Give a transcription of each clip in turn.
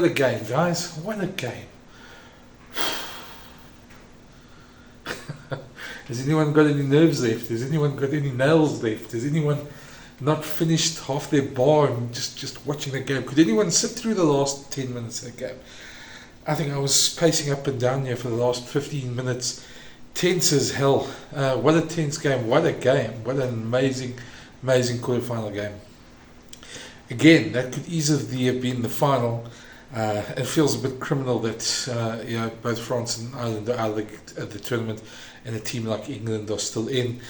a game, guys. What a game. Has anyone got any nerves left? Has anyone got any nails left? Has anyone not finished half their bar and just watching the game? Could anyone sit through the last 10 minutes of the game? I think I was pacing up and down here for the last 15 minutes. Tense as hell. What a tense game. What a game. What an amazing quarterfinal game. Again, that could easily have been the final. It feels a bit criminal that both France and Ireland are out of the tournament and a team like England are still in.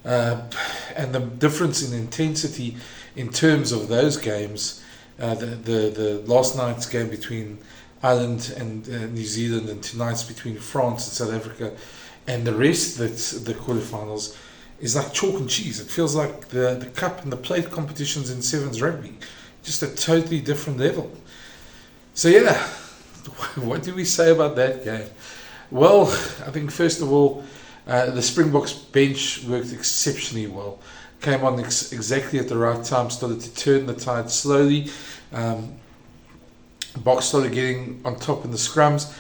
And the difference in intensity in terms of those games, the last night's game between Ireland and New Zealand, and tonight's between France and South Africa, and the rest of the quarterfinals is like chalk and cheese. It feels like the cup and the plate competitions in sevens rugby, just a totally different level. So yeah, what do we say about that game? Well, I think first of all, the Springboks bench worked exceptionally well. Came on exactly at the right time, started to turn the tide slowly. Boks started getting on top in the scrums.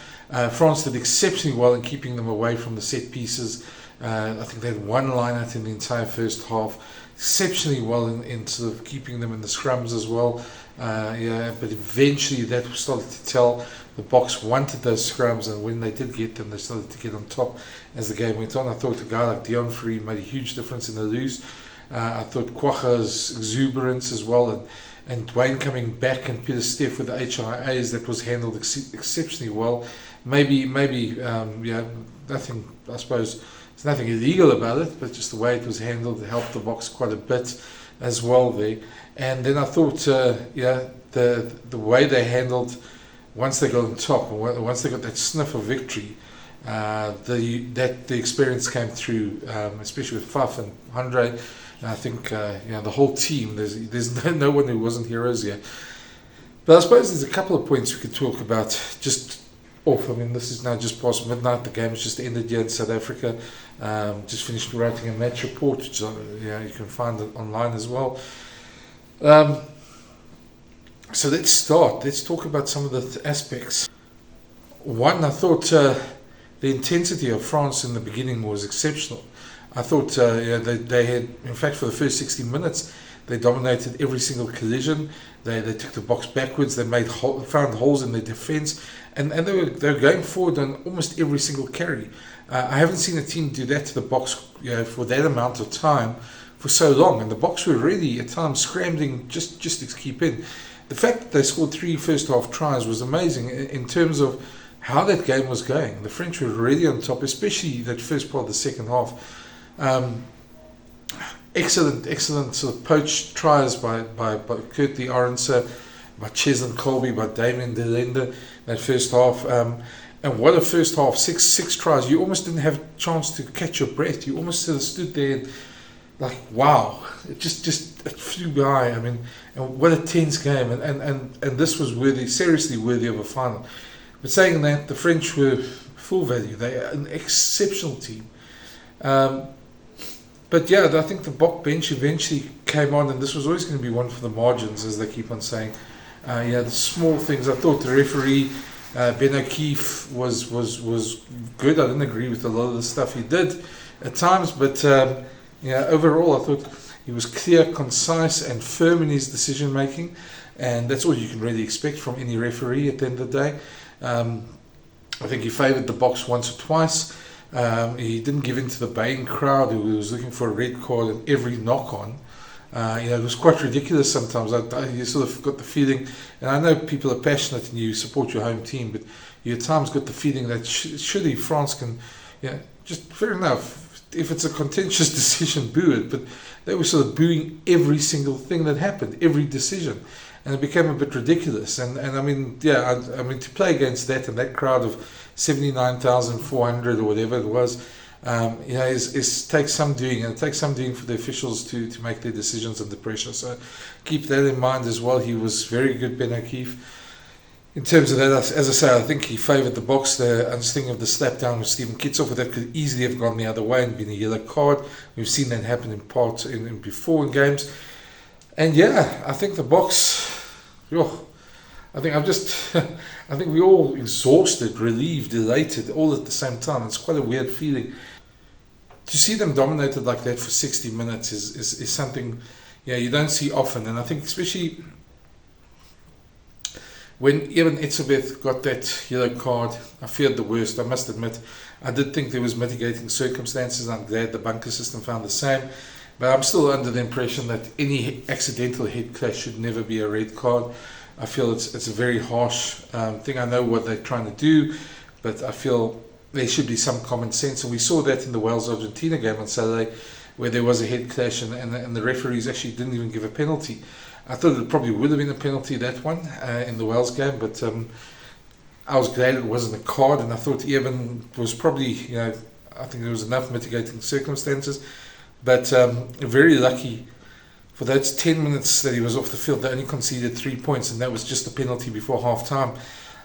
France did exceptionally well in keeping them away from the set pieces. I think they had one line out in the entire first half. Exceptionally well in sort of keeping them in the scrums as well. But eventually that started to tell. The Boks wanted those scrums, and when they did get them, they started to get on top as the game went on. I thought a guy like Dion Free made a huge difference in the loose. I thought Kwacha's exuberance as well, and Dwayne coming back, and Peter Steff with the HIAs, that was handled exceptionally well. Maybe nothing, I suppose, there's nothing illegal about it, but just the way it was handled helped the Boks quite a bit as well there. And then I thought, the way they handled, once they got on top, and once they got that sniff of victory, the experience came through, especially with Faf and Andre. And I think the whole team. There's no one who wasn't heroes here. But I suppose there's a couple of points we could talk about just off. I mean, this is now just past midnight. The game has just ended here in South Africa. Just finished writing a match report, which you can find it online as well. So let's start. Let's talk about some of the aspects. One, I thought the intensity of France in the beginning was exceptional. I thought they had, in fact, for the first 60 minutes, they dominated every single collision. They took the Boks backwards. They found holes in their defence, and they were going forward on almost every single carry. I haven't seen a team do that to the Boks for that amount of time for so long. And the Boks were really at times scrambling just to keep in. The fact that they scored 3 first half tries was amazing in terms of how that game was going. The French were really on top, especially that first part of the second half. Excellent sort of poached tries by Kurt the Orenser, by Cheslin Colby, by Damien Delende that first half. And what a first half, six tries. You almost didn't have a chance to catch your breath. You almost sort of stood there and like, wow, it it flew by. I mean, and what a tense game. And this was seriously worthy of a final. But saying that, the French were full value. They are an exceptional team. But yeah, I think the Bok bench eventually came on, and this was always going to be one for the margins, as they keep on saying. The small things. I thought the referee, Ben O'Keefe, was good. I didn't agree with a lot of the stuff he did at times, but overall I thought he was clear, concise, and firm in his decision making, and that's all you can really expect from any referee at the end of the day. I think he favoured the Boks once or twice. He didn't give in to the baying crowd who was looking for a red card in every knock-on. It was quite ridiculous sometimes. You sort of got the feeling, and I know people are passionate and you support your home team, but you at times got the feeling that surely France can, just fair enough. If it's a contentious decision, boo it. But they were sort of booing every single thing that happened, every decision. And it became a bit ridiculous. And I mean, to play against that and that crowd of 79,400 or whatever it was, takes some doing, and it takes some doing for the officials to make their decisions under pressure. So keep that in mind as well. He was very good, Ben O'Keefe. In terms of that, as I say, I think he favoured the Boks. I was thinking of the slap down with Stephen Kitsoff, that could easily have gone the other way and been a yellow card. We've seen that happen in parts before in games. And I think the Boks, I think I've just, I think we're all exhausted, relieved, elated, all at the same time. It's quite a weird feeling. To see them dominated like that for 60 minutes is something, yeah, you don't see often. And I think especially when even Etzebeth got that yellow card, I feared the worst, I must admit. I did think there was mitigating circumstances. I'm glad the bunker system found the same. But I'm still under the impression that any accidental head clash should never be a red card. I feel it's a very harsh thing. I know what they're trying to do, but I feel there should be some common sense. And we saw that in the Wales-Argentina game on Saturday, where there was a head clash and the referees actually didn't even give a penalty. I thought it probably would have been a penalty, that one, in the Wales game, but I was glad it wasn't a card, and I thought Evan was probably, I think there was enough mitigating circumstances, but very lucky for those 10 minutes that he was off the field. They only conceded 3 points, and that was just a penalty before half time.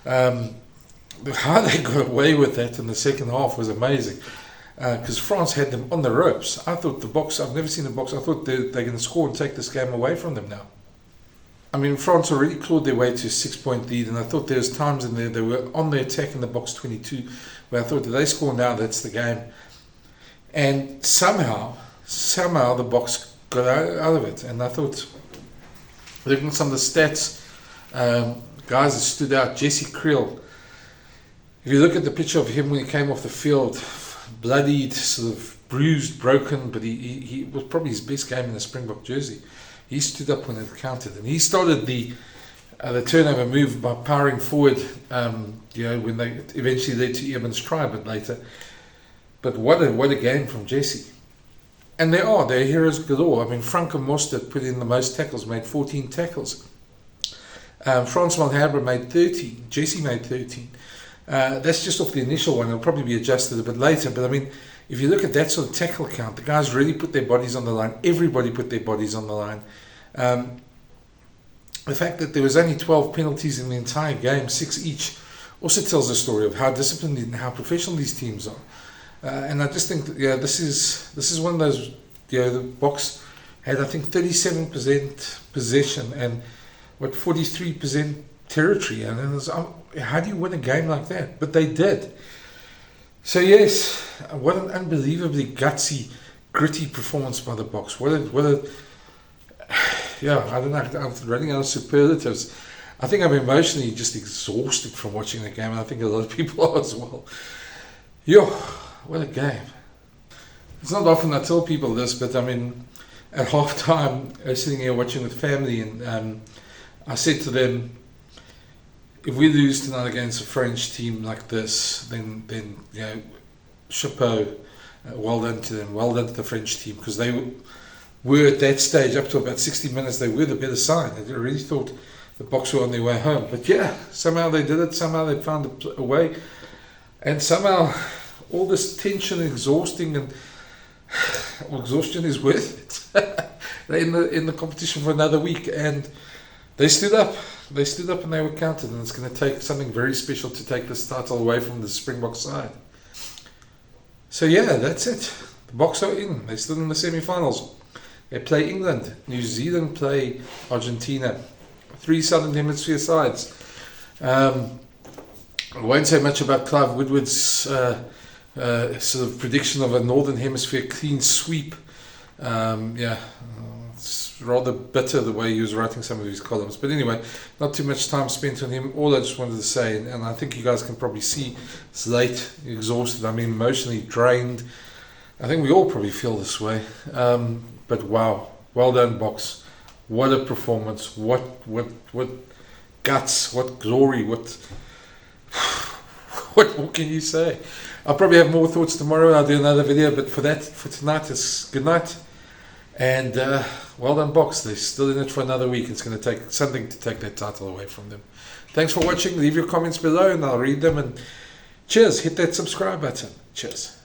How they got away with that in the second half was amazing, because France had them on the ropes. I thought the Boks, I've never seen the Boks, I thought they're going to score and take this game away from them now. I mean, France already clawed their way to a 6-point lead, and I thought there was times in there they were on the attack in the box 22, where I thought, if they score now, that's the game. And somehow the Boks got out of it. And I thought, looking at some of the stats, guys that stood out, Jesse Kriel. If you look at the picture of him when he came off the field, bloodied, sort of bruised, broken, but he was probably his best game in the Springbok jersey. He stood up when it counted, and he started the turnover move by powering forward, when they eventually led to Evan's try a bit later. But what a game from Jesse. And they're heroes galore. I mean, Frank Mostert put in the most tackles, made 14 tackles. Frans Malherbe made 13. Jesse made 13. That's just off the initial one. It'll probably be adjusted a bit later. But I mean, if you look at that sort of tackle count, the guys really put their bodies on the line. Everybody put their bodies on the line. The fact that there was only 12 penalties in the entire game, 6 each, also tells a story of how disciplined and how professional these teams are. And I just think that, this is one of those, the Boks had, I think, 37% possession and 43% territory. And it was, how do you win a game like that? But they did. So yes, what an unbelievably gutsy, gritty performance by the Boks. I don't know, I'm running out of superlatives. I think I'm emotionally just exhausted from watching the game, and I think a lot of people are as well. What a game. It's not often I tell people this, but I mean, at half time, I was sitting here watching with family, and I said to them, if we lose tonight against a French team like this, then chapeau, well done to them, well done to the French team, because they were at that stage, up to about 60 minutes, they were the better side. I really thought the Boks were on their way home. But yeah, somehow they did it, somehow they found a way, and somehow all this tension and exhaustion is worth it. They're in the competition for another week, and they stood up. They stood up and they were counted, and it's going to take something very special to take this title away from the Springbok side. So yeah, that's it. The Boks are in. They're still in the semi-finals. They play England. New Zealand play Argentina. 3 Southern Hemisphere sides. I won't say much about Clive Woodward's sort of prediction of a Northern Hemisphere clean sweep. It's rather bitter the way he was writing some of his columns. But anyway, not too much time spent on him. All I just wanted to say, and I think you guys can probably see, it's late, exhausted, I'm emotionally drained. I think we all probably feel this way. But wow, well done, Boks. What a performance. What guts, what glory, what more can you say? I'll probably have more thoughts tomorrow. I'll do another video, but for tonight, it's good night. And well done, Boks. They're still in it for another week. It's going to take something to take that title away from them. Thanks for watching. Leave your comments below and I'll read them. And cheers. Hit that subscribe button. Cheers.